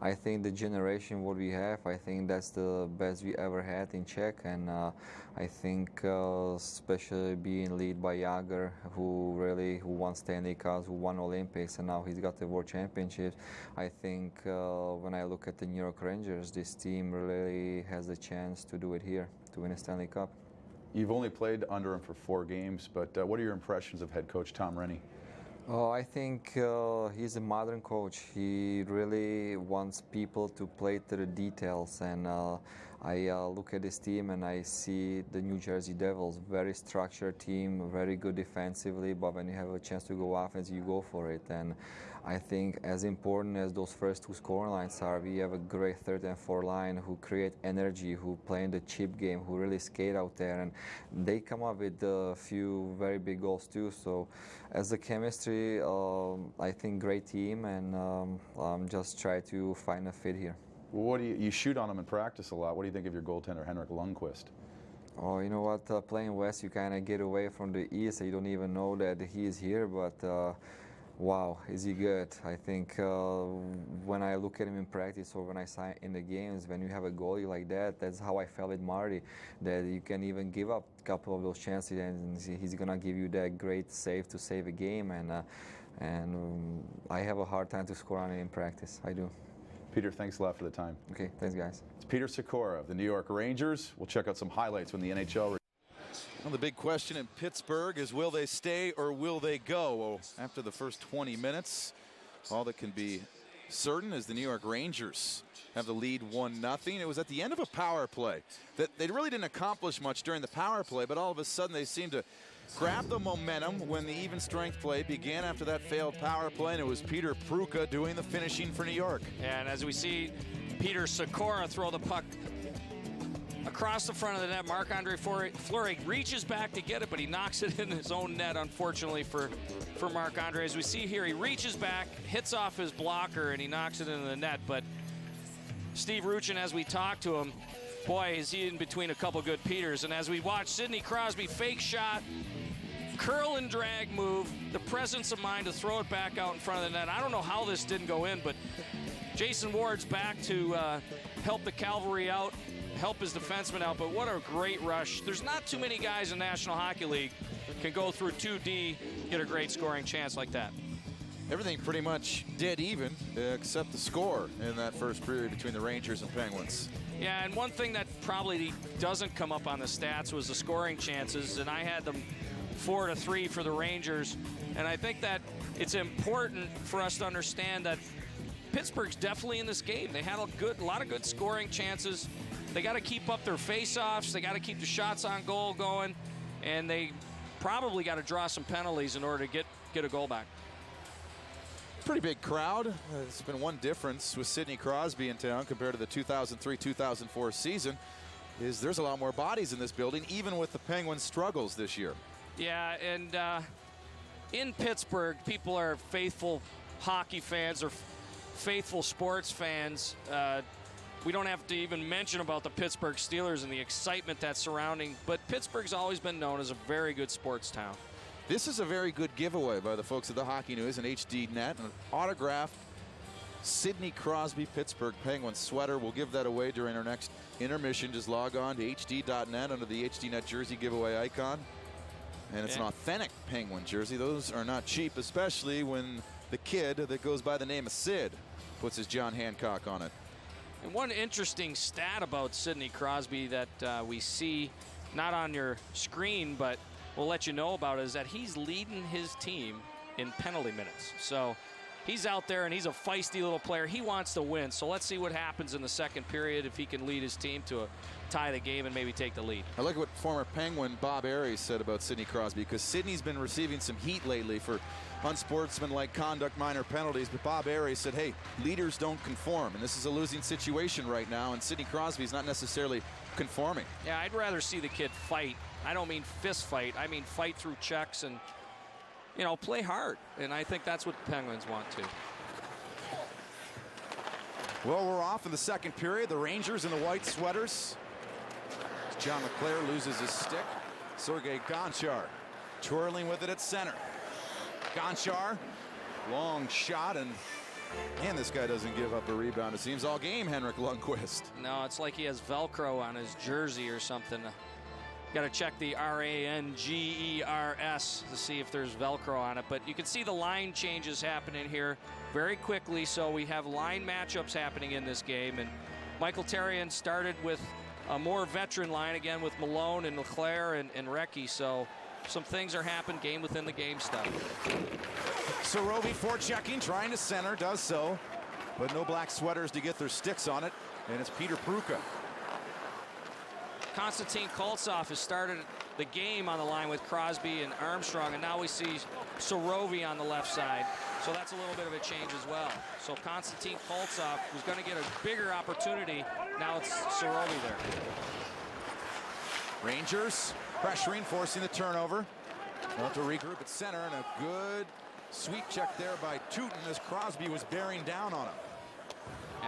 I think the generation what we have, I think that's the best we ever had in Czech, and I think especially being led by Jágr, who won Stanley Cups, who won Olympics, and now he's got the World Championships. I think when I look at the New York Rangers, this team really has a chance to do it here, to win a Stanley Cup. You've only played under him for 4 games, but what are your impressions of head coach Tom Renney? Oh, I think he's a modern coach. He really wants people to play to the details, and I look at this team and I see the New Jersey Devils, very structured team, very good defensively, but when you have a chance to go offense, you go for it. And I think as important as those first 2 scoring lines are, we have a great third and fourth line who create energy, who play in the chip game, who really skate out there, and they come up with a few very big goals too. So as a chemistry, I think great team, and just try to find a fit here. What do you shoot on him in practice a lot? What do you think of your goaltender, Henrik Lundqvist? Oh, you know what? Playing West, you kind of get away from the East. You don't even know that he is here, but wow, is he good? I think when I look at him in practice or when I sign in the games, when you have a goalie like that, that's how I felt with Marty, that you can even give up a couple of those chances and he's going to give you that great save to save a game. And I have a hard time to score on it in practice. I do. Peter, thanks a lot for the time. Okay, thanks, guys. It's Peter Sikora of the New York Rangers. We'll check out some highlights when the NHL. Well, the big question in Pittsburgh is, will they stay or will they go? Well, after the first 20 minutes, all that can be certain is the New York Rangers have the lead 1-0. It was at the end of a power play that they really didn't accomplish much during the power play, but all of a sudden they seemed to grab the momentum when the even strength play began after that failed power play, and it was Peter Pruka doing the finishing for New York. And as we see Peter Sikora throw the puck across the front of the net, Marc-Andre Fleury reaches back to get it, but he knocks it in his own net, unfortunately for Marc-Andre. As we see here, he reaches back, hits off his blocker, and he knocks it into the net. But Steve Ruchin, as we talk to him, boy, is he in between a couple good Peters. And as we watch Sidney Crosby fake shot, curl and drag move, the presence of mind to throw it back out in front of the net. I don't know how this didn't go in, but Jason Ward's back to help the cavalry out, help his defenseman out, but what a great rush. There's not too many guys in National Hockey League can go through 2D, get a great scoring chance like that. Everything pretty much dead even, except the score in that first period between the Rangers and Penguins. Yeah, and one thing that probably doesn't come up on the stats was the scoring chances, and I had them 4-3 for the Rangers. And I think that it's important for us to understand that Pittsburgh's definitely in this game. They had a lot of good scoring chances. They got to keep up their face-offs. They got to keep the shots on goal going, and they probably got to draw some penalties in order to get a goal back. Pretty big crowd. It's been one difference with Sidney Crosby in town compared to the 2003-2004 season is there's a lot more bodies in this building, even with the Penguins' struggles this year. Yeah, and in Pittsburgh, people are faithful hockey fans or faithful sports fans. we don't have to even mention about the Pittsburgh Steelers and the excitement that's surrounding, but Pittsburgh's always been known as a very good sports town. This is a very good giveaway by the folks at the Hockey News and HD Net. An autographed Sidney Crosby Pittsburgh Penguins sweater. We'll give that away during our next intermission. Just log on to hd.net under the HD Net jersey giveaway icon. And it's an authentic Penguin jersey. Those are not cheap, especially when the kid that goes by the name of Sid puts his John Hancock on it. And one interesting stat about Sidney Crosby that we see not on your screen, but we'll let you know about, is that he's leading his team in penalty minutes. So he's out there and he's a feisty little player. He wants to win. So let's see what happens in the second period if he can lead his team to tie the game and maybe take the lead. I like what former Penguin Bob Aries said about Sidney Crosby, because Sidney's been receiving some heat lately for unsportsmanlike conduct, minor penalties. But Bob Aries said, hey, leaders don't conform. And this is a losing situation right now. And Sidney Crosby's not necessarily conforming. Yeah, I'd rather see the kid fight. I don't mean fist fight. I mean fight through checks and, you know, play hard. And I think that's what the Penguins want to. Well, we're off in the second period. The Rangers in the white sweaters. John LeClaire loses his stick. Sergei Gonchar twirling with it at center. Gonchar, long shot, and man, this guy doesn't give up a rebound, it seems, all game, Henrik Lundqvist. No, it's like he has Velcro on his jersey or something. Got to check the RANGERS to see if there's Velcro on it. But you can see the line changes happening here very quickly. So we have line matchups happening in this game. And Michael Therrien started with a more veteran line again with Malone and LeClaire and Recchi. So some things are happening game within the game stuff. Sorovi forechecking, trying to center, does so. But no black sweaters to get their sticks on it. And it's Peter Pruka. Konstantin Koltsov has started the game on the line with Crosby and Armstrong, and now we see Sorovi on the left side. So that's a little bit of a change as well. So Konstantin Koltsov was going to get a bigger opportunity. Now it's Sorovi there. Rangers pressuring, forcing the turnover. They'll have to regroup at center, and a good sweep check there by Teuton as Crosby was bearing down on him.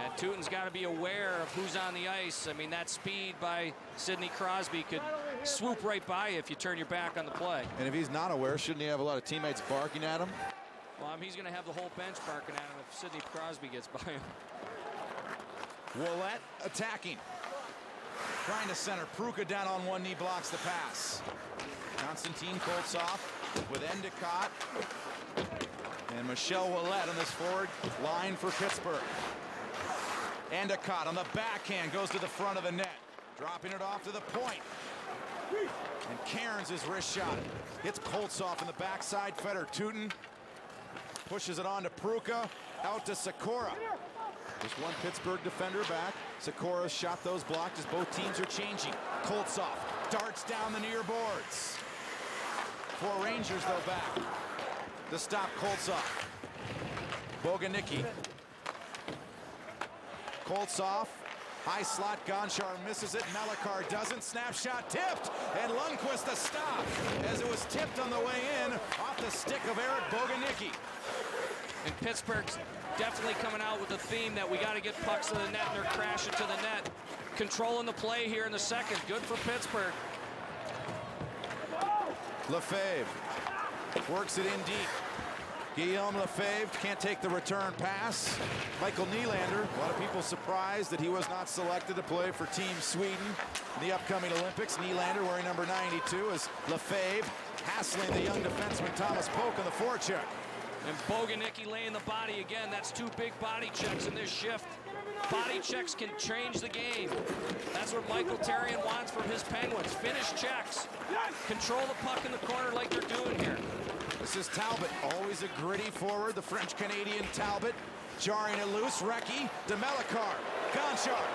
And Teuton's got to be aware of who's on the ice. I mean, that speed by Sidney Crosby could swoop right by you if you turn your back on the play. And if he's not aware, shouldn't he have a lot of teammates barking at him? Well, he's going to have the whole bench barking at him if Sidney Crosby gets by him. Ouellette attacking. Trying to center. Pruka down on one knee, blocks the pass. Konstantin Koltsov with Endicott. And Michel Ouellette on this forward line for Pittsburgh. Endicott on the backhand goes to the front of the net. Dropping it off to the point. And Cairns' wrist shot hits Koltsov in the backside. Feder Teuton pushes it on to Pruka. Out to Sikora. Just one Pittsburgh defender back. Sikora shot those blocked as both teams are changing. Koltsov darts down the near boards. 4 Rangers though back to stop Koltsov. Boganicki. Koltsov, high slot, Gonchar misses it, Melakar doesn't, snapshot tipped, and Lundqvist the stop, as it was tipped on the way in, off the stick of Eric Boganicki. And Pittsburgh's definitely coming out with the theme that we got to get pucks to the net, and they're crashing to the net. Controlling the play here in the second, good for Pittsburgh. Lefebvre works it in deep. Guillaume Lefebvre can't take the return pass. Michael Nylander, a lot of people surprised that he was not selected to play for Team Sweden in the upcoming Olympics. Nylander wearing number 92 as Lefebvre hassling the young defenseman Thomas Polk on the forecheck. And Boganicki laying the body again. That's 2 big body checks in this shift. Body checks can change the game. That's what Michael Therrien wants from his Penguins. Finish checks. Control the puck in the corner like they're doing here. This is Talbot, always a gritty forward, the French-Canadian Talbot. Jarring it loose, Recchi to Melakar. Gonchar,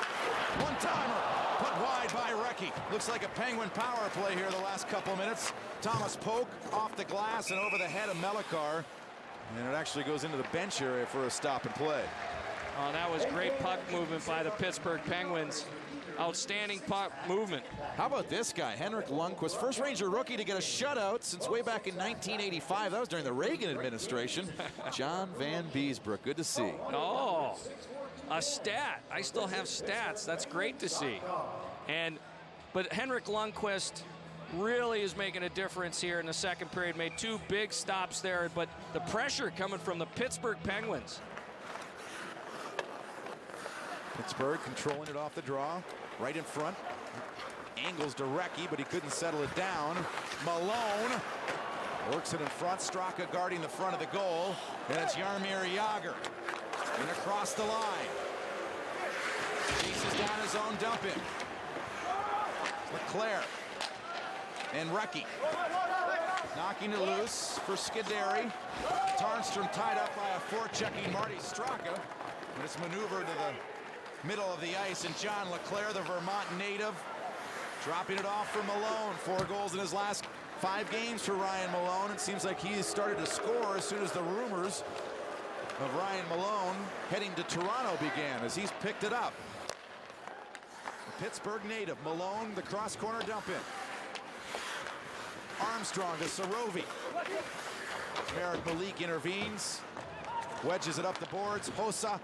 one-timer, put wide by Recchi. Looks like a Penguin power play here the last couple minutes. Thomas Polk off the glass and over the head of Melakar. And it actually goes into the bench area for a stop and play. Oh, that was great puck movement by the Pittsburgh Penguins. outstanding puck movement. How about this guy, Henrik Lundqvist, first Ranger rookie to get a shutout since way back in 1985. That was during the Reagan administration. John Van Beesbrook, good to see. Oh, a stat. I still have stats. That's great to see. But Henrik Lundqvist really is making a difference here in the second period. Made 2 big stops there, but the pressure coming from the Pittsburgh Penguins. Pittsburgh controlling it off the draw, right in front. Angles to Recchi, but he couldn't settle it down. Malone works it in front. Straka guarding the front of the goal. And it's Jaromir Jagr. And across the line. Chases down his own dump in. Leclerc. And Recchi. Knocking it loose for Scuderi. Tarnstrom tied up by a forechecking Marty Straka. And it's maneuvered to the middle of the ice. And John Leclerc, the Vermont native, dropping it off for Malone. 4 goals in his last 5 games for Ryan Malone. It seems like he's started to score as soon as the rumors of Ryan Malone heading to Toronto began, as he's picked it up. The Pittsburgh native, Malone, the cross corner dump in. Armstrong to Sarovi. Merrick Malik intervenes. Wedges it up the boards. Hossa.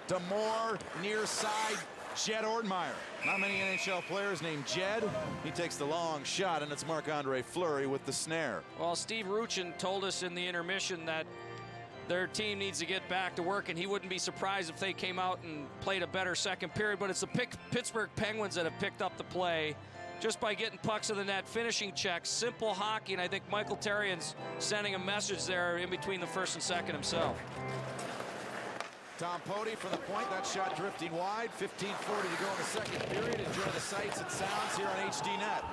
Demore, near side. Jed Ortmeyer. Not many NHL players named Jed. He takes the long shot, and it's Marc-Andre Fleury with the snare. Well, Steve Ruchin told us in the intermission that their team needs to get back to work, and he wouldn't be surprised if they came out and played a better second period. But it's the Pittsburgh Penguins that have picked up the play just by getting pucks in the net, finishing checks, simple hockey, and I think Michael Therrien's sending a message there in between the first and second himself. Tom Poti for the point. That shot drifting wide. 15:40 to go in the second period. Enjoy the sights and sounds here on HDNet.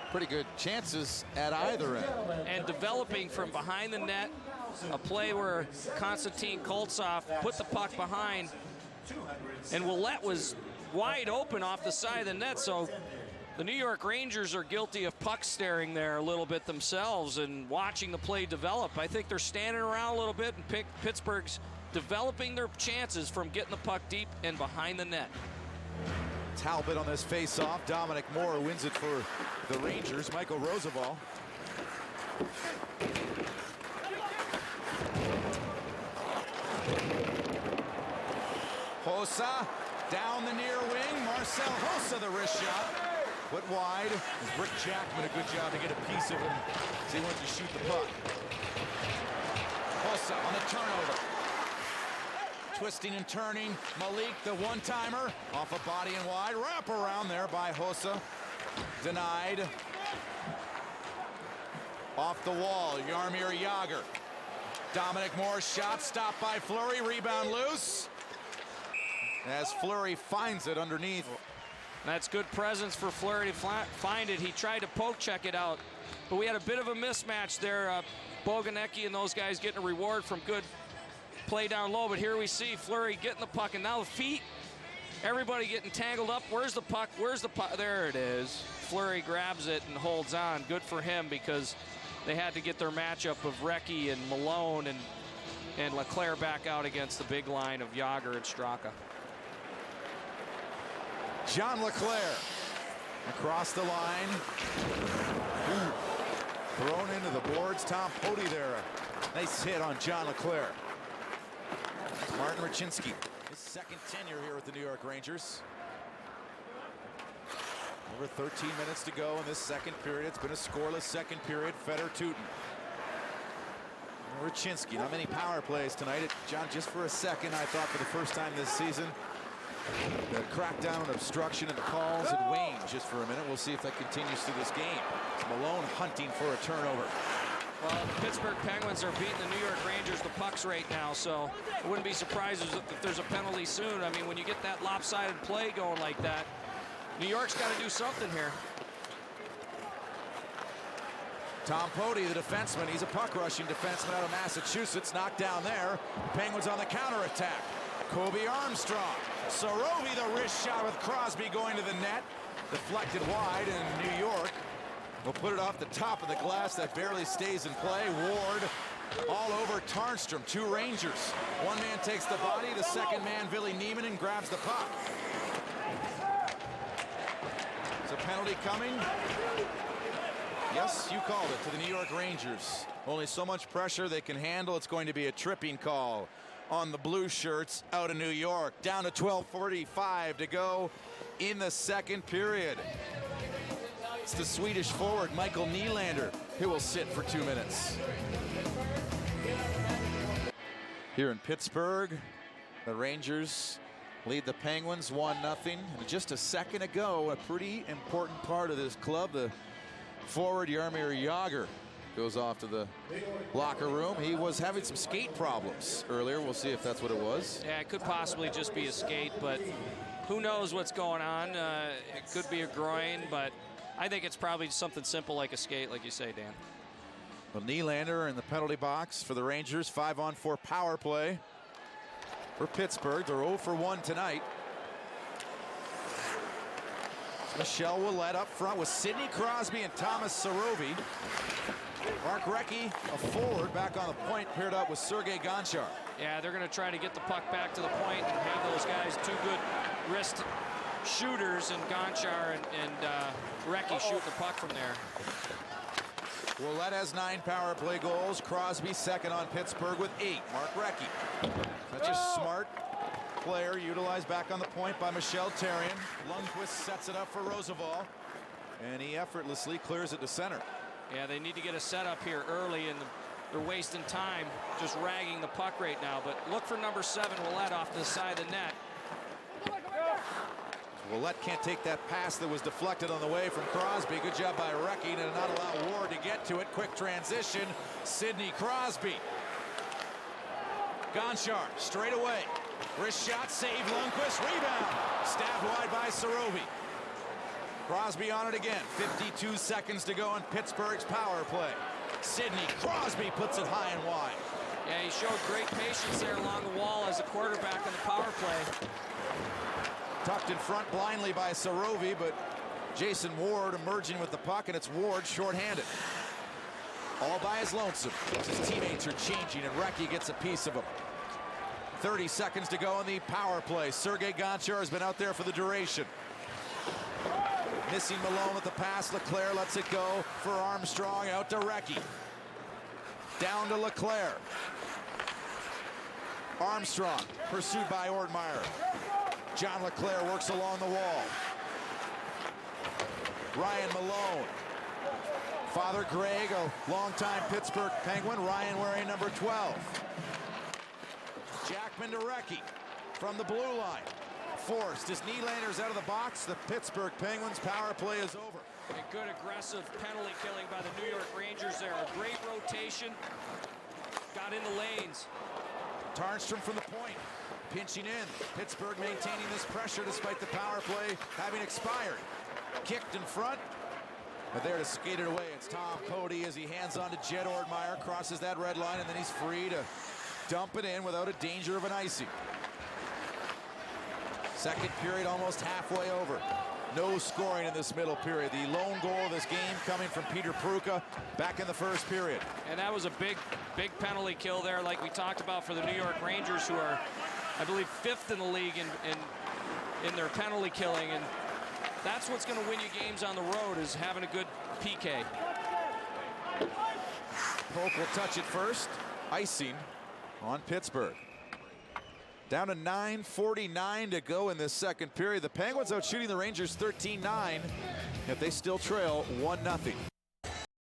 Pretty good chances at either end. And developing from behind the net, a play where Konstantin Koltsov put the puck behind, and Willette was wide open off the side of the net. So the New York Rangers are guilty of puck staring there a little bit themselves and watching the play develop. I think they're standing around a little bit, and Pittsburgh's developing their chances from getting the puck deep and behind the net. Talbot on this face-off. Dominic Moore wins it for the Rangers. Michael Roosevelt. Hossa down the near wing. Marcel Hossa, the wrist shot. Put wide. Rick Jackman, a good job to get a piece of him as he went to shoot the puck. Hossa on the turnover. Twisting and turning. Malik, the one-timer. Off a body and wide. Wrap around there by Hossa. Denied. Off the wall. Jaromir Jagr. Dominic Moore shot. Stopped by Fleury. Rebound loose. As Fleury finds it underneath. That's good presence for Fleury to find it. He tried to poke check it out, but we had a bit of a mismatch there. Boganecki and those guys getting a reward from good play down low, but here we see Fleury getting the puck, and now the feet, everybody getting tangled up. Where's the puck? Where's the puck? There it is. Fleury grabs it and holds on. Good for him, because they had to get their matchup of Recchi and Malone and Leclerc back out against the big line of Jagr and Straka. John LeClair across the line. Ooh. Thrown into the boards. Tom Poti there. Nice hit on John LeClair. Martin Raczynski, his second tenure here with the New York Rangers. Over 13 minutes to go in this second period. It's been a scoreless second period. Feder Tootin. Raczynski, not many power plays tonight. John, just for a second, I thought for the first time this season, the crackdown on obstruction and the calls had waned just for a minute. We'll see if that continues through this game. It's Malone hunting for a turnover. Well, the Pittsburgh Penguins are beating the New York Rangers the pucks right now, so I wouldn't be surprised if there's a penalty soon. I mean, when you get that lopsided play going like that, New York's got to do something here. Tom Poti, the defenseman, he's a puck-rushing defenseman out of Massachusetts, knocked down there. Penguins on the counterattack. Kobe Armstrong. Sorovi, the wrist shot with Crosby going to the net. Deflected wide, and New York will put it off the top of the glass. That barely stays in play. Ward all over Tarnstrom. Two Rangers. One man takes the body. The second man, Ville Nieminen, grabs the puck. Is a penalty coming? Yes, you called it, to the New York Rangers. Only so much pressure they can handle. It's going to be a tripping call on the blue shirts out of New York. Down to 12:45 to go in the second period. It's the Swedish forward, Michael Nylander, who will sit for 2 minutes. Here in Pittsburgh, the Rangers lead the Penguins 1-0. And just a second ago, a pretty important part of this club, the forward Jaromir Jagr goes off to the locker room. He was having some skate problems earlier. We'll see if that's what it was. Yeah, it could possibly just be a skate, but who knows what's going on. It could be a groin, but I think it's probably something simple like a skate, like you say, Dan. Well, Nylander in the penalty box for the Rangers. 5-on-4 power play for Pittsburgh. They're 0 for 1 tonight. Michel Ouellette up front with Sidney Crosby and Thomas Sorovi. Mark Recchi, a forward, back on the point, paired up with Sergei Gonchar. Yeah, they're going to try to get the puck back to the point and have those guys two good wrist shooters, and Gonchar and Recchi shoot the puck from there. Ouellette has 9 power play goals. Crosby second on Pittsburgh with 8. Mark Recchi. Such a smart player, utilized back on the point by Michel Therrien. Lundqvist sets it up for Roosevelt, and he effortlessly clears it to center. Yeah, they need to get a setup here early, and they're wasting time just ragging the puck right now. But look for number 7, Ouellette, off to the side of the net. Ouellette can't take that pass that was deflected on the way from Crosby. Good job by Recchi to not allow Ward to get to it. Quick transition. Sidney Crosby. Gonchar straight away. Wrist shot, save, Lundqvist, rebound. Stabbed wide by Sorovi. Crosby on it again. 52 seconds to go in Pittsburgh's power play. Sidney Crosby puts it high and wide. Yeah, he showed great patience there along the wall as a quarterback on the power play. Tucked in front blindly by Sorovi, but Jason Ward emerging with the puck, and it's Ward shorthanded. All by his lonesome. His teammates are changing, and Recchi gets a piece of him. 30 seconds to go in the power play. Sergei Gonchar has been out there for the duration. Missing Malone with the pass. LeClair lets it go for Armstrong. Out to Recchi. Down to LeClair. Armstrong pursued by Ortmeyer. John LeClair works along the wall. Ryan Malone. Father Greg, a longtime Pittsburgh Penguin. Ryan wearing number 12. Jackman to Recchi from the blue line. Forced as Nylander's out of the box. The Pittsburgh Penguins power play is over. A good aggressive penalty killing by the New York Rangers there. A great rotation. Got in the lanes. Tarnstrom from the point. Pinching in. Pittsburgh maintaining this pressure despite the power play having expired. Kicked in front. But there to skate it away. It's Tom Poti as he hands on to Jed Ortmeyer. Crosses that red line, and then he's free to dump it in without a danger of an icing. Second period almost halfway over. No scoring in this middle period. The lone goal of this game coming from Peter Pruka back in the first period. And that was a big penalty kill there, like we talked about, for the New York Rangers, who are, I believe, 5th in the league in in their penalty killing, and that's what's going to win you games on the road, is having a good PK. Polk will touch it first. Icing on Pittsburgh. Down to 9:49 to go in this second period. The Penguins out shooting the Rangers 13-9, yet they still trail 1-0.